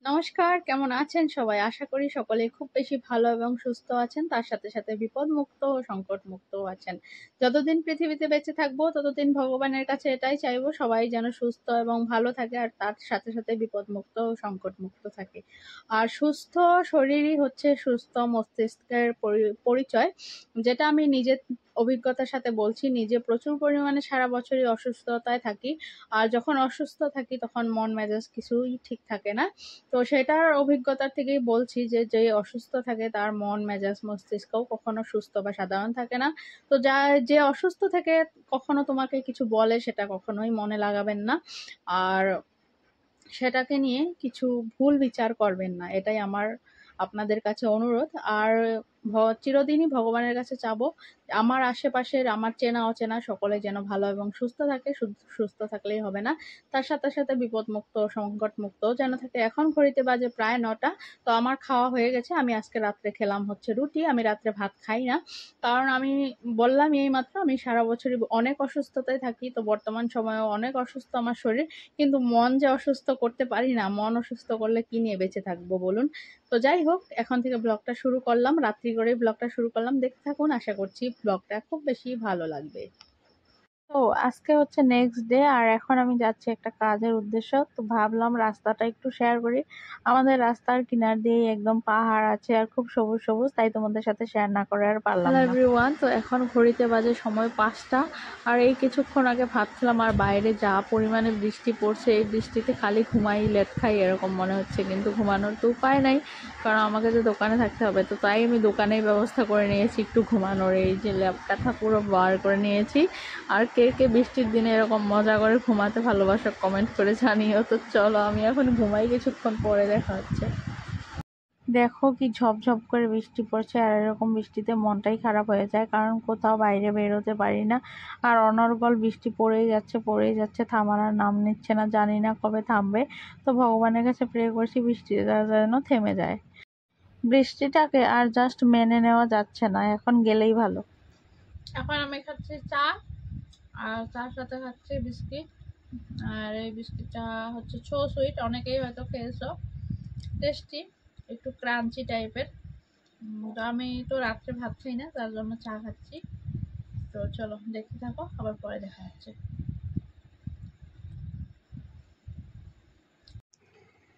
নমস্কার, কেমন আছেন সবাই? আশা করি সকলে খুব বেশি ভালো এবং সুস্থ আছেন। তার সাথে, সাথে বিপদমুক্ত ও সংকটমুক্তও আছেন। যতদিন পৃথিবীতে বেঁচে থাকবো, ততদিন ভগবানের কাছে এটাই চাইবো সবাই যেন সুস্থ এবং ভালো থাকে আর তার সাথে, সাথে বিপদমুক্ত ও সংকটমুক্ত থাকে। আর সুস্থ শরীরই হচ্ছে সুস্থ মস্তিষ্কের পরিচয়। যেটা আমি নিজের অভিজ্ঞতার সাথে বলছি। নিজে প্রচুর পরিমাণে সারা বছরই অসুস্থতায় থাকি। আর যখন অসুস্থ থাকি তখন মন মেজাজ কিছুই ঠিক থাকে না। তো সেটার অভিজ্ঞতার থেকেই বলছি যে অসুস্থ থাকে তার মন মেজাজ মস্তিষ্কও কখনো সুস্থ বা সাধারণ থাকে না। তো যে অসুস্থ থেকে কখনো তোমাকে কিছু বলে সেটা কখনোই মনে লাগাবেন না। আর সেটাকে নিয়ে কিছু ভুল বিচার করবেন না, এটাই আমার আপনাদের কাছে অনুরোধ। আর চিরদিনই ভগবানের কাছে চাবো আমার আশেপাশের আমার চেনা অচেনা সকলে যেন ভালো এবং সুস্থ থাকে। শুধু সুস্থ থাকলেই হবে না, তার সাথে সাথে বিপদমুক্ত সংকট মুক্তও যেন থাকে। এখন ঘড়িতে বাজে প্রায় 9টা। তো আমার খাওয়া হয়ে গেছে। আমি আজকে রাত্রে খেলাম হচ্ছে রুটি। আমি রাত্রে ভাত খাই না, কারণ আমি বললাম এই মাত্র আমি সারা বছরই অনেক অসুস্থতায় থাকি। তো বর্তমান সময়েও অনেক অসুস্থ আমার শরীর, কিন্তু মন যে অসুস্থ করতে পারি না। মন অসুস্থ করলে কি নিয়ে বেঁচে থাকবো বলুন? তো যাই হোক, এখন থেকে ব্লগটা শুরু করলাম, রাত্রি করে ব্লগটা শুরু করলাম। দেখতে থাকুন, আশা করছি ব্লগটা খুব বেশি ভালো লাগবে। তো আজকে হচ্ছে নেক্সট ডে, আর এখন আমি যাচ্ছি একটা কাজের উদ্দেশ্য। তো ভাবলাম রাস্তাটা একটু শেয়ার করি। আমাদের রাস্তার কিনার দিয়ে একদম পাহাড় আছে আর খুব সবুজ সবুজ, তাই তোমাদের সাথে শেয়ার না করে আর পারলাম না। হ্যালো এভরিওয়ান, তো এখন ঘড়িতে বাজে সময় 5টা। আর এই কিছুক্ষণ আগে ভাবছিলাম আর বাইরে যা পরিমাণে বৃষ্টি পড়ছে, এই বৃষ্টিতে খালি ঘুমাই লেট খাই এরকম মনে হচ্ছে, কিন্তু ঘুমানোর তো উপায় নাই, কারণ আমাকে তো দোকানে থাকতে হবে। তো তাই আমি দোকানেই ব্যবস্থা করে নিয়েছি একটু ঘুমানোর, এই যে ল্যাপটপটা পুরো বার করে নিয়েছি। আর কে কে বৃষ্টির দিনে এরকম মজা করে ঘুমাতে ভালোবাসো কমেন্ট করে জানিও। তো চলো আমি এখন ঘুমাই, কিছুক্ষণ পরে দেখা হচ্ছে। দেখো কি ঝপঝপ করে বৃষ্টি পড়ছে, আর এরকম বৃষ্টিতে মনটাই খারাপ হয়ে যায়, কারণ কোথাও বাইরে বেরোতে পারি না। আর অনর্গল বৃষ্টি পড়েই যাচ্ছে, থামার নাম নিচ্ছে না। জানি না কবে থামবে। তো ভগবানের কাছে প্রে করছি বৃষ্টিটা যেন থেমে যায়। বৃষ্টিটাকে আর জাস্ট মেনে নেওয়া যাচ্ছে না, এখন গেলেই ভালো। এখন আমি খাচ্ছি চা, আর তার সাথে খাচ্ছি বিস্কিট। আর এই বিস্কিটটা হচ্ছে ছো সুইট, অনেকেই হয়তো খেয়েছো। টেস্টি, একটু ক্রাঞ্চি টাইপের। তো আমি তো রাত্রে ভাত খাই না, তার জন্য চা খাচ্ছি। তো চলো দেখতে থাকো, আবার পরে দেখা হচ্ছে।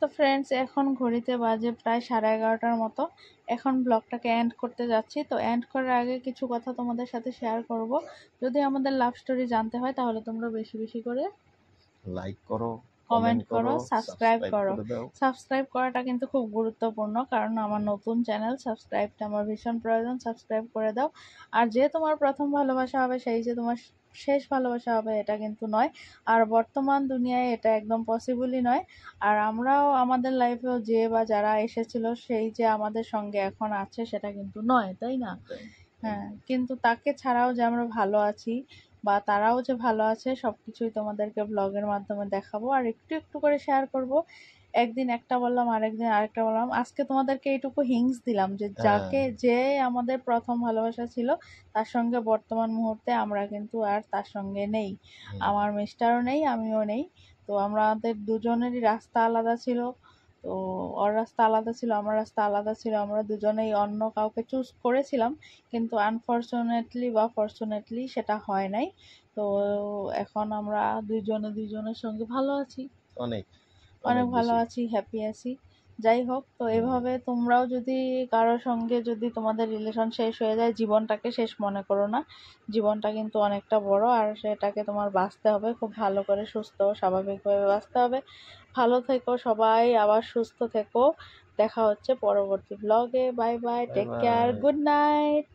তো ফ্রেন্ডস, এখন ঘড়িতে বাজে প্রায় 11:30টার মতো। এখন ব্লগটাকে এন্ড করতে যাচ্ছি। তো এন্ড করার আগে কিছু কথা তোমাদের সাথে শেয়ার করব। যদি আমাদের লাভ স্টোরি জানতে হয় তাহলে তোমরা বেশি বেশি করে লাইক করো, কমেন্ট করো, সাবস্ক্রাইব করো। করে দাও। সাবস্ক্রাইব করাটা কিন্তু খুব গুরুত্বপূর্ণ, কারণ আমার নতুন চ্যানেল, সাবস্ক্রাইবটা আমার ভীষণ প্রয়োজন। সাবস্ক্রাইব করে দাও। আর যে তোমার প্রথম ভালোবাসা হবে সেই যে তোমার শেষ ভালোবাসা হবে এটা কিন্তু নয়। আর বর্তমান দুনিয়ায় এটা একদম পসিবলই নয়। আর আমরাও আমাদের লাইফেও যে বা যারা এসেছিল সেই যে আমাদের সঙ্গে এখন আছে সেটা কিন্তু নয়, তাই না? হ্যাঁ, কিন্তু তাকে ছাড়াও যে আমরা ভালো আছি বা তারাও যে ভালো আছে সবকিছুই তোমাদেরকে ব্লগের মাধ্যমে দেখাবো আর একটু একটু করে শেয়ার করব। একদিন একটা বললাম, আরেকদিন আরেকটা বললাম। আজকে তোমাদেরকে এইটুকু হিংস দিলাম যে যে আমাদের প্রথম ভালোবাসা ছিল তার সঙ্গে বর্তমান মুহূর্তে আমরা কিন্তু আর তার সঙ্গে নেই। আমার মিস্টারও নেই, আমিও নেই। তো আমাদের দুজনেরই রাস্তা আলাদা ছিল। তো ওর রাস্তা আলাদা ছিল, আমার রাস্তা আলাদা ছিল। আমরা দুজনেই অন্য কাউকে চুজ করেছিলাম, কিন্তু আনফরচুনেটলি বা ফরচুনেটলি সেটা হয় নাই। তো এখন আমরা দুইজনের সঙ্গে ভালো আছি, অনেক অনেক ভালো আছি, হ্যাপি আছি। যাই হোক, তো এভাবে তোমরাও যদি কারোর সঙ্গে যদি তোমাদের রিলেশন শেষ হয়ে যায়, জীবনটাকে শেষ মনে করো না। জীবনটা কিন্তু অনেকটা বড়, আর সেটাকে তোমার বাঁচতে হবে খুব ভালো করে, সুস্থ স্বাভাবিকভাবে বাঁচতে হবে। ভালো থেকো সবাই, আবার সুস্থ থেকো। দেখা হচ্ছে পরবর্তী ব্লগে। Bye bye, take care, good night.